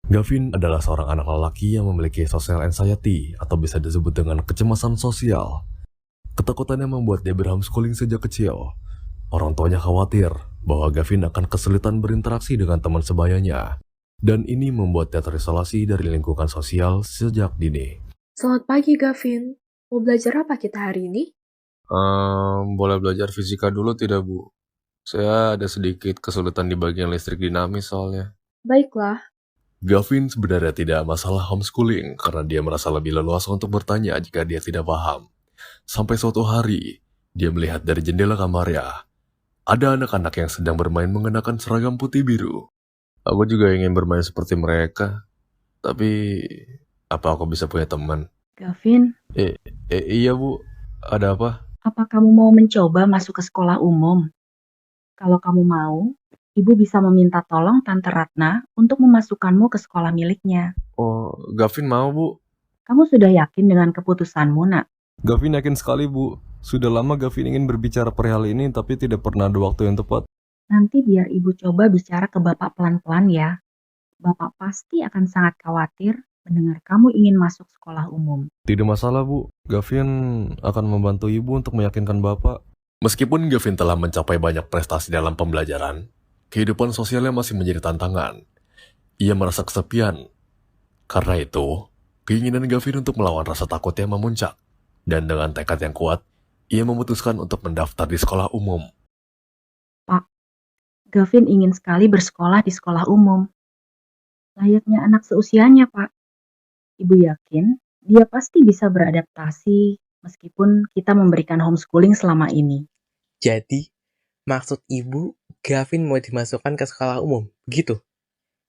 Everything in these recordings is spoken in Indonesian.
Gavin adalah seorang anak lelaki yang memiliki social anxiety atau bisa disebut dengan kecemasan sosial. Ketakutannya membuat dia berhomeschooling sejak kecil. Orang tuanya khawatir bahwa Gavin akan kesulitan berinteraksi dengan teman sebayanya. Dan ini membuat dia terisolasi dari lingkungan sosial sejak dini. Selamat pagi, Gavin. Mau belajar apa kita hari ini? Boleh belajar fisika dulu tidak, Bu? Saya ada sedikit kesulitan di bagian listrik dinamis soalnya. Baiklah. Gavin sebenarnya tidak masalah homeschooling karena dia merasa lebih leluasa untuk bertanya jika dia tidak paham. Sampai suatu hari, dia melihat dari jendela kamarnya. Ada anak-anak yang sedang bermain mengenakan seragam putih biru. Aku juga ingin bermain seperti mereka. Tapi, apa aku bisa punya teman? Gavin, Iya, Bu. Ada apa? apa kamu mau mencoba masuk ke sekolah umum? Kalau kamu mau, Ibu bisa meminta tolong Tante Ratna untuk memasukkanmu ke sekolah miliknya. Oh, Gavin mau, Bu. Kamu sudah yakin dengan keputusanmu, Nak? Gavin yakin sekali, Bu. Sudah lama Gavin ingin berbicara perihal ini, tapi tidak pernah ada waktu yang tepat. Nanti biar Ibu coba bicara ke Bapak pelan-pelan ya. Bapak pasti akan sangat khawatir mendengar kamu ingin masuk sekolah umum. Tidak masalah, Bu. Gavin akan membantu Ibu untuk meyakinkan Bapak. Meskipun Gavin telah mencapai banyak prestasi dalam pembelajaran, kehidupan sosialnya masih menjadi tantangan. Ia merasa kesepian. Karena itu, keinginan Gavin untuk melawan rasa takutnya memuncak. Dan dengan tekad yang kuat, ia memutuskan untuk mendaftar di sekolah umum. Pak, Gavin ingin sekali bersekolah di sekolah umum. Layaknya anak seusianya, Pak. Ibu yakin dia pasti bisa beradaptasi meskipun kita memberikan homeschooling selama ini. Jadi, maksud ibu, Gavin mau dimasukkan ke sekolah umum, begitu?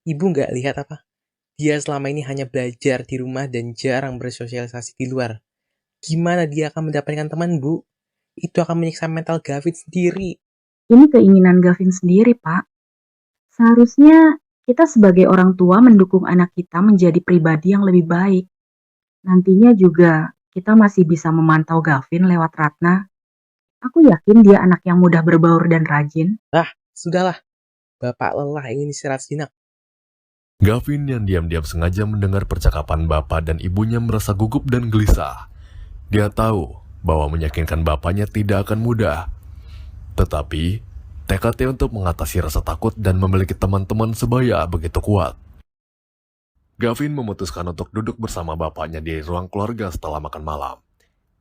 Ibu nggak lihat apa? Dia selama ini hanya belajar di rumah dan jarang bersosialisasi di luar. Gimana dia akan mendapatkan teman, Bu? Itu akan menyiksa mental Gavin sendiri. Ini keinginan Gavin sendiri, Pak. Seharusnya kita sebagai orang tua mendukung anak kita menjadi pribadi yang lebih baik. Nantinya juga kita masih bisa memantau Gavin lewat Ratna. Aku yakin dia anak yang mudah berbaur dan rajin. Sudahlah, Bapak lelah ingin istirahat sejenak. Gavin yang diam-diam sengaja mendengar percakapan bapak dan ibunya merasa gugup dan gelisah. Dia tahu bahwa meyakinkan bapaknya tidak akan mudah. Tetapi, tekadnya untuk mengatasi rasa takut dan memiliki teman-teman sebaya begitu kuat. Gavin memutuskan untuk duduk bersama bapaknya di ruang keluarga setelah makan malam.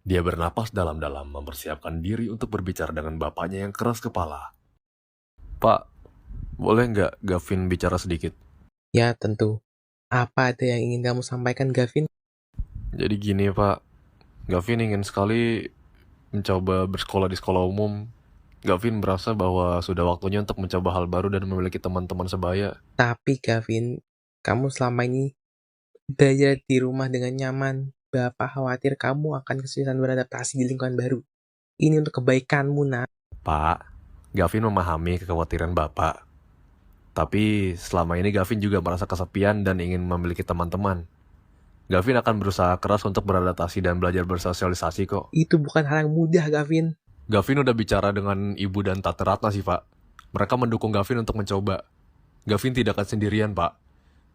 Dia bernapas dalam-dalam mempersiapkan diri untuk berbicara dengan bapaknya yang keras kepala. Pak, boleh nggak Gavin bicara sedikit? Ya, tentu. Apa ada yang ingin kamu sampaikan, Gavin? Jadi gini, Pak. Gavin ingin sekali mencoba bersekolah di sekolah umum. Gavin merasa bahwa sudah waktunya untuk mencoba hal baru dan memiliki teman-teman sebaya. Tapi, Gavin, kamu selama ini belajar di rumah dengan nyaman. Bapak khawatir kamu akan kesulitan beradaptasi di lingkungan baru. Ini untuk kebaikanmu, Nak. Pak, Gavin memahami kekhawatiran Bapak. Tapi selama ini Gavin juga merasa kesepian dan ingin memiliki teman-teman. Gavin akan berusaha keras untuk beradaptasi dan belajar bersosialisasi kok. Itu bukan hal yang mudah, Gavin. Gavin udah bicara dengan ibu dan Tante Ratna sih, Pak. Mereka mendukung Gavin untuk mencoba. Gavin tidak akan sendirian, Pak.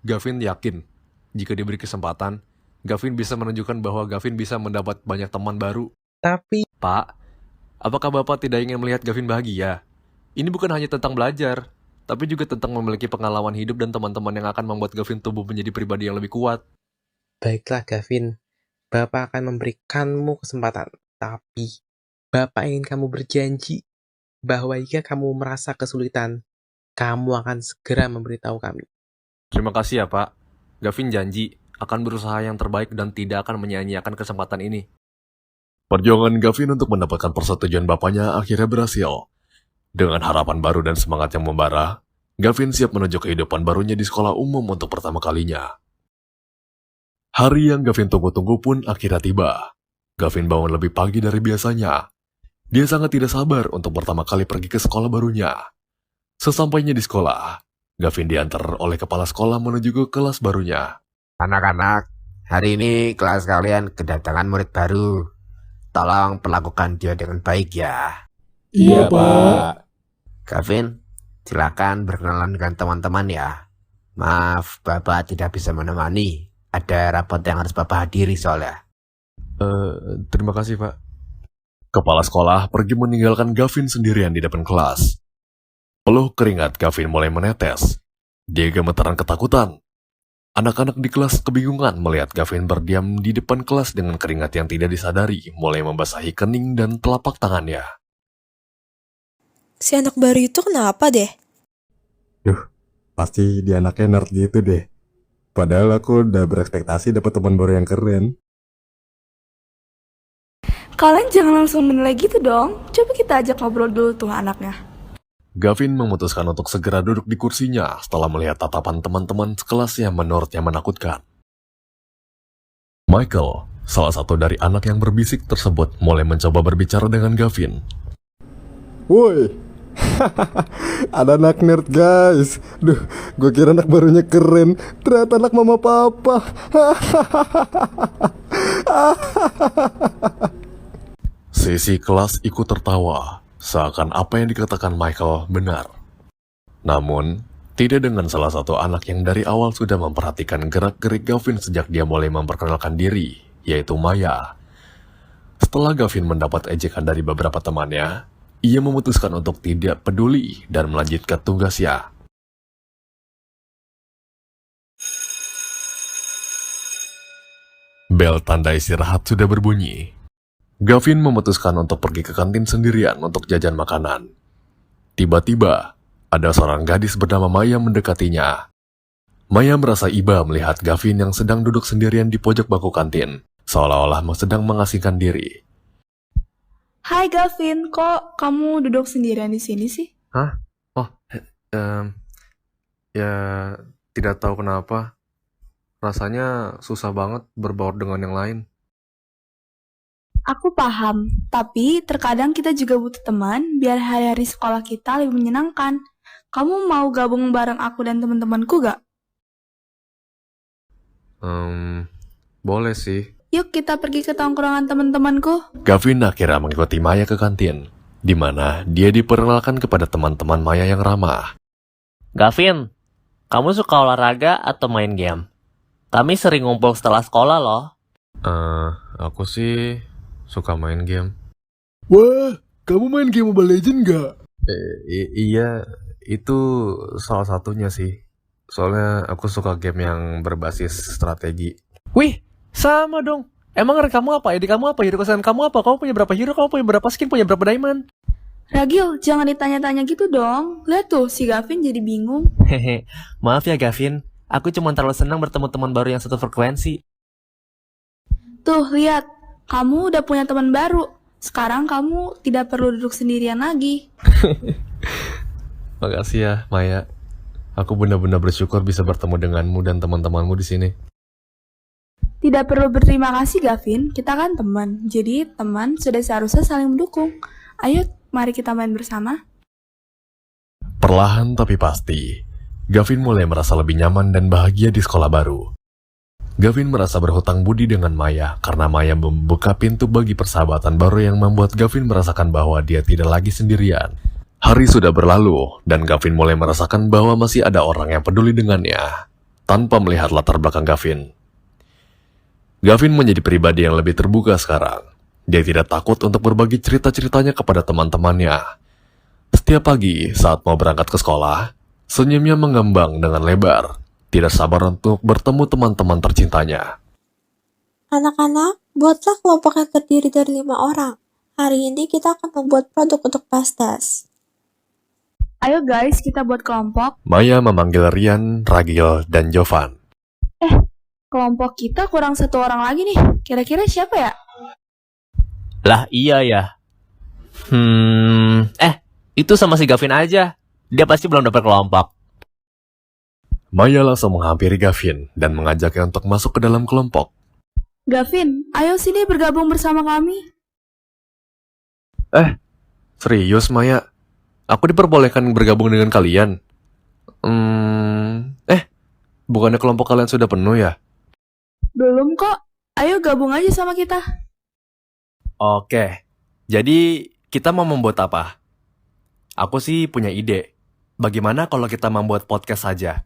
Gavin yakin, jika diberi kesempatan, Gavin bisa menunjukkan bahwa Gavin bisa mendapat banyak teman baru. Tapi, Pak, apakah Bapak tidak ingin melihat Gavin bahagia? Ini bukan hanya tentang belajar, tapi juga tentang memiliki pengalaman hidup dan teman-teman yang akan membuat Gavin tumbuh menjadi pribadi yang lebih kuat. baiklah, Gavin. Bapak akan memberikanmu kesempatan. Tapi, Bapak ingin kamu berjanji bahwa jika kamu merasa kesulitan, kamu akan segera memberitahu kami. Terima kasih ya, Pak. Gavin janji akan berusaha yang terbaik dan tidak akan menyia-nyiakan kesempatan ini. Perjuangan Gavin untuk mendapatkan persetujuan bapaknya akhirnya berhasil. Dengan harapan baru dan semangat yang membara, Gavin siap menuju kehidupan barunya di sekolah umum untuk pertama kalinya. Hari yang Gavin tunggu-tunggu pun akhirnya tiba. Gavin bangun lebih pagi dari biasanya. Dia sangat tidak sabar untuk pertama kali pergi ke sekolah barunya. Sesampainya di sekolah, Gavin diantar oleh kepala sekolah menuju ke kelas barunya. Anak-anak, hari ini kelas kalian kedatangan murid baru. Tolong perlakukan dia dengan baik ya. Iya, Pak. Gavin, silakan berkenalan dengan teman-teman ya. Maaf, Bapak tidak bisa menemani. Ada rapat yang harus Bapak hadiri soalnya. Terima kasih, Pak. Kepala sekolah pergi meninggalkan Gavin sendirian di depan kelas. Peluh keringat Gavin mulai menetes. Dia gemetaran ketakutan. Anak-anak di kelas kebingungan melihat Gavin berdiam di depan kelas dengan keringat yang tidak disadari mulai membasahi kening dan telapak tangannya. Si anak baru itu kenapa deh? Pasti dia anaknya nerd gitu deh. Padahal aku udah berekspektasi dapat teman baru yang keren. Kalian jangan langsung menilai gitu dong. Coba kita ajak ngobrol dulu tuh anaknya. Gavin memutuskan untuk segera duduk di kursinya setelah melihat tatapan teman-teman sekelas yang menurutnya menakutkan. Michael, salah satu dari anak yang berbisik tersebut, mulai mencoba berbicara dengan Gavin. Woi, ada anak nerd guys. Duh, gue kira anak barunya keren. Ternyata anak mama papa. Sisi kelas ikut tertawa, seakan apa yang dikatakan Michael benar. Namun, tidak dengan salah satu anak yang dari awal sudah memperhatikan gerak-gerik Gavin sejak dia mulai memperkenalkan diri, yaitu Maya. Setelah Gavin mendapat ejekan dari beberapa temannya, ia memutuskan untuk tidak peduli dan melanjutkan tugasnya. Bel tanda istirahat sudah berbunyi. Gavin memutuskan untuk pergi ke kantin sendirian untuk jajan makanan. Tiba-tiba, ada seorang gadis bernama Maya mendekatinya. Maya merasa iba melihat Gavin yang sedang duduk sendirian di pojok bangku kantin, seolah-olah sedang mengasingkan diri. Hai Gavin, kok kamu duduk sendirian di sini sih? Ya, tidak tahu kenapa. Rasanya susah banget berbaur dengan yang lain. Aku paham, tapi terkadang kita juga butuh teman biar hari-hari sekolah kita lebih menyenangkan. Kamu mau gabung bareng aku dan teman-temanku gak? Boleh sih. Yuk kita pergi ke tongkrongan teman-temanku. Gavin akhirnya mengikuti Maya ke kantin, di mana dia diperkenalkan kepada teman-teman Maya yang ramah. Gavin, kamu suka olahraga atau main game? Kami sering ngumpul setelah sekolah loh. Aku sih suka main game. Wah, kamu main game Mobile Legends gak? Iya, itu salah satunya sih. Soalnya aku suka game yang berbasis strategi. Wih, sama dong. Emang rank kamu apa? ID kamu apa? Hero kesukaan kamu apa? Kamu punya berapa hero? Kamu punya berapa skin? Punya berapa diamond? Ragil, jangan ditanya-tanya gitu dong. Lihat tuh, si Gavin jadi bingung. Hehe, maaf ya Gavin. Aku cuma terlalu senang bertemu teman baru yang satu frekuensi. Tuh, lihat. Kamu udah punya teman baru. Sekarang kamu tidak perlu duduk sendirian lagi. Makasih ya, Maya. Aku benar-benar bersyukur bisa bertemu denganmu dan teman-temanmu di sini. Tidak perlu berterima kasih, Gavin. Kita kan teman. Jadi, teman sudah seharusnya saling mendukung. Ayo, mari kita main bersama. Perlahan tapi pasti, Gavin mulai merasa lebih nyaman dan bahagia di sekolah baru. Gavin merasa berhutang budi dengan Maya karena Maya membuka pintu bagi persahabatan baru yang membuat Gavin merasakan bahwa dia tidak lagi sendirian. Hari sudah berlalu, dan Gavin mulai merasakan bahwa masih ada orang yang peduli dengannya, tanpa melihat latar belakang Gavin. Gavin menjadi pribadi yang lebih terbuka sekarang. Dia tidak takut untuk berbagi cerita-ceritanya kepada teman-temannya. Setiap pagi saat mau berangkat ke sekolah, senyumnya mengembang dengan lebar. Tidak sabar untuk bertemu teman-teman tercintanya. Anak-anak, buatlah kelompok yang terdiri dari 5 orang. Hari ini kita akan membuat produk untuk pastas. Ayo guys, kita buat kelompok. Maya memanggil Rian, Ragil, dan Jovan. Kelompok kita kurang 1 orang lagi nih. Kira-kira siapa ya? Lah iya ya. Itu sama si Gavin aja. Dia pasti belum dapat kelompok. Maya langsung menghampiri Gavin dan mengajaknya untuk masuk ke dalam kelompok. Gavin, ayo sini bergabung bersama kami. Serius, Maya? Aku diperbolehkan bergabung dengan kalian? Bukannya kelompok kalian sudah penuh ya? Belum kok. Ayo gabung aja sama kita. Oke, jadi kita mau membuat apa? Aku sih punya ide. Bagaimana kalau kita membuat podcast saja?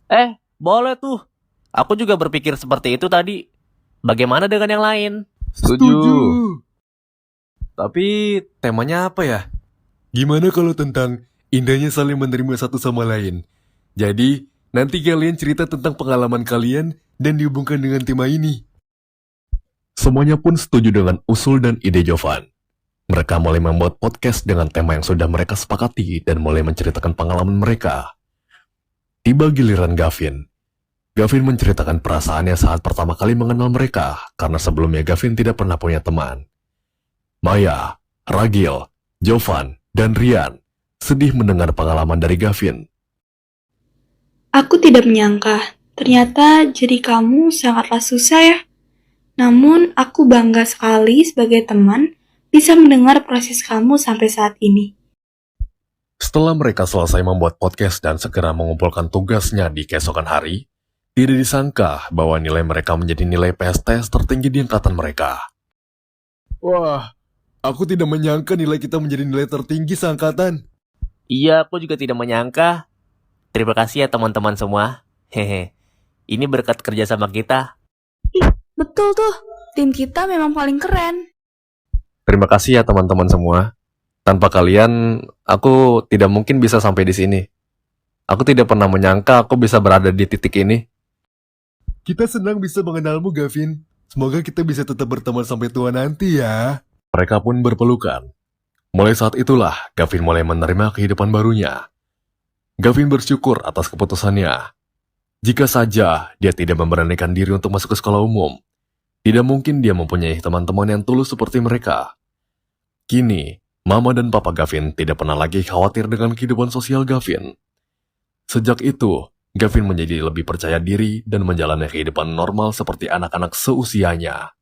Boleh tuh. Aku juga berpikir seperti itu tadi. Bagaimana dengan yang lain? Setuju. Tapi temanya apa ya? Gimana kalau tentang indahnya saling menerima satu sama lain? Jadi, nanti kalian cerita tentang pengalaman kalian dan dihubungkan dengan tema ini. Semuanya pun setuju dengan usul dan ide Jovan. Mereka mulai membuat podcast dengan tema yang sudah mereka sepakati dan mulai menceritakan pengalaman mereka. Tiba giliran Gavin. Gavin menceritakan perasaannya saat pertama kali mengenal mereka, karena sebelumnya Gavin tidak pernah punya teman. Maya, Ragil, Jovan, dan Rian sedih mendengar pengalaman dari Gavin. Aku tidak menyangka, ternyata jadi kamu sangatlah susah ya. Namun, aku bangga sekali sebagai teman bisa mendengar proses kamu sampai saat ini. Setelah mereka selesai membuat podcast dan segera mengumpulkan tugasnya di keesokan hari, tidak disangka bahwa nilai mereka menjadi nilai PSTS tertinggi di angkatan mereka. Wah, aku tidak menyangka nilai kita menjadi nilai tertinggi seangkatan. Iya, aku juga tidak menyangka. Terima kasih ya teman-teman semua. Hehe. Ini berkat kerja sama kita. Betul tuh, tim kita memang paling keren. Terima kasih ya teman-teman semua. Tanpa kalian, aku tidak mungkin bisa sampai di sini. Aku tidak pernah menyangka aku bisa berada di titik ini. Kita senang bisa mengenalmu, Gavin. Semoga kita bisa tetap berteman sampai tua nanti ya. Mereka pun berpelukan. Mulai saat itulah, Gavin mulai menerima kehidupan barunya. Gavin bersyukur atas keputusannya. Jika saja dia tidak memberanikan diri untuk masuk ke sekolah umum, tidak mungkin dia mempunyai teman-teman yang tulus seperti mereka. Kini, Mama dan Papa Gavin tidak pernah lagi khawatir dengan kehidupan sosial Gavin. Sejak itu, Gavin menjadi lebih percaya diri dan menjalani kehidupan normal seperti anak-anak seusianya.